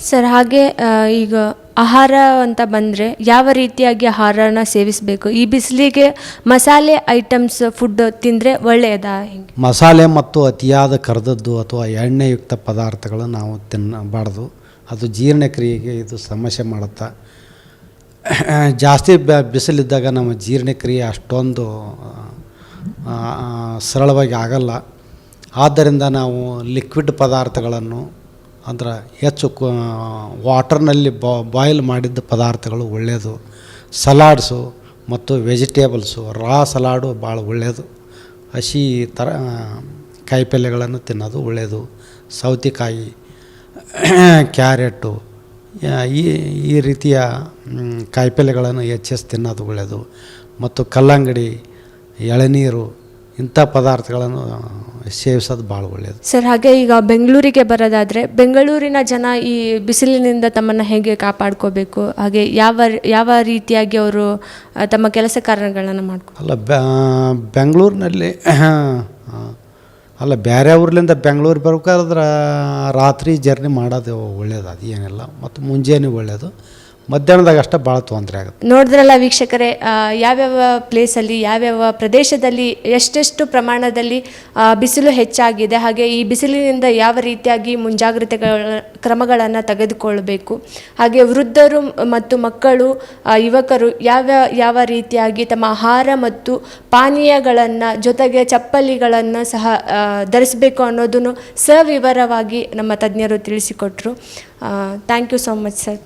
Sir ಹಾಗೆ ಈಗ ಆಹಾರ ಅಂತ ಬಂದರೆ ಯಾವ ರೀತಿಯಾಗಿ ಆಹಾರನ ಸೇವಿಸಬೇಕು? ಈ ಬಿಸಿಲಿಗೆ ಮಸಾಲೆ ಐಟಮ್ಸ್ ಫುಡ್ ತಿಂದರೆ ಒಳ್ಳೆಯದಾ? ಹಿಂಗೆ ಮಸಾಲೆ ಮತ್ತು ಅತಿಯಾದ ಕರೆದದ್ದು ಅಥವಾ ಎಣ್ಣೆಯುಕ್ತ ಪದಾರ್ಥಗಳು ನಾವು ತಿನ್ನಬಾರ್ದು. ಅದು ಜೀರ್ಣಕ್ರಿಯೆಗೆ ಇದು ಸಮಸ್ಯೆ ಮಾಡುತ್ತೆ. ಜಾಸ್ತಿ ಬಿಸಿಲಿದ್ದಾಗ ನಮ್ಮ ಜೀರ್ಣಕ್ರಿಯೆ ಅಷ್ಟೊಂದು ಸರಳವಾಗಿ ಆಗಲ್ಲ. ಆದ್ದರಿಂದ ನಾವು ಲಿಕ್ವಿಡ್ ಪದಾರ್ಥಗಳನ್ನು ಅಂದ್ರೆ ಹೆಚ್ಚು ವಾಟರ್ನಲ್ಲಿ ಬಾಯ್ಲ್ ಮಾಡಿದ್ದ ಪದಾರ್ಥಗಳು ಒಳ್ಳೆಯದು. ಸಲಾಡ್ಸು ಮತ್ತು ವೆಜಿಟೇಬಲ್ಸು ರಾ ಸಲಾಡು ಭಾಳ ಒಳ್ಳೆಯದು. ಹಸಿ ಥರ ಕಾಯಿಪಲ್ಯಗಳನ್ನು ತಿನ್ನೋದು ಒಳ್ಳೆಯದು. ಸೌತೆಕಾಯಿ, ಕ್ಯಾರೆಟು, ಈ ರೀತಿಯ ಕಾಯಿಪಲ್ಯಗಳನ್ನು ಹೆಚ್ಚೆಚ್ಚು ತಿನ್ನೋದು ಒಳ್ಳೆಯದು. ಮತ್ತು ಕಲ್ಲಂಗಡಿ, ಎಳನೀರು ಇಂಥ ಪದಾರ್ಥಗಳನ್ನು ಸೇವಿಸೋದು ಭಾಳ ಒಳ್ಳೆಯದು. ಸರ್ ಹಾಗೆ ಈಗ ಬೆಂಗಳೂರಿಗೆ ಬರೋದಾದರೆ ಬೆಂಗಳೂರಿನ ಜನ ಈ ಬಿಸಿಲಿನಿಂದ ತಮ್ಮನ್ನು ಹೇಗೆ ಕಾಪಾಡ್ಕೋಬೇಕು? ಹಾಗೆ ಯಾವ ರೀತಿಯಾಗಿ ಅವರು ತಮ್ಮ ಕೆಲಸ ಕಾರ್ಯಗಳನ್ನು ಅಲ್ಲ ಬೆಂಗಳೂರಿನಲ್ಲಿ ಅಲ್ಲ ಬೇರೆ ಊರ್ಲಿಂದ ಬೆಂಗಳೂರು ಬರ್ಬೇಕಾದ್ರೆ ರಾತ್ರಿ ಜರ್ನಿ ಮಾಡೋದು ಒಳ್ಳೆಯದು. ಅದು ಏನಿಲ್ಲ. ಮತ್ತು ಮುಂಜಾನೆ ಒಳ್ಳೆಯದು. ಮಧ್ಯಾಹ್ನದಾಗ ಅಷ್ಟೇ ಭಾಳ ತೊಂದರೆ ಆಗುತ್ತೆ. ನೋಡಿದ್ರಲ್ಲ ವೀಕ್ಷಕರೇ, ಯಾವ್ಯಾವ ಪ್ಲೇಸಲ್ಲಿ ಯಾವ್ಯಾವ ಪ್ರದೇಶದಲ್ಲಿ ಎಷ್ಟೆಷ್ಟು ಪ್ರಮಾಣದಲ್ಲಿ ಬಿಸಿಲು ಹೆಚ್ಚಾಗಿದೆ, ಹಾಗೆ ಈ ಬಿಸಿಲಿನಿಂದ ಯಾವ ರೀತಿಯಾಗಿ ಕ್ರಮಗಳನ್ನು ತೆಗೆದುಕೊಳ್ಳಬೇಕು, ಹಾಗೆ ವೃದ್ಧರು ಮತ್ತು ಮಕ್ಕಳು, ಯುವಕರು ಯಾವ ರೀತಿಯಾಗಿ ತಮ್ಮ ಆಹಾರ ಮತ್ತು ಪಾನೀಯಗಳನ್ನು ಜೊತೆಗೆ ಚಪ್ಪಲಿಗಳನ್ನು ಸಹ ಧರಿಸಬೇಕು ಅನ್ನೋದನ್ನು ಸವಿವರವಾಗಿ ನಮ್ಮ ತಜ್ಞರು ತಿಳಿಸಿಕೊಟ್ರು. Thank you so much sir.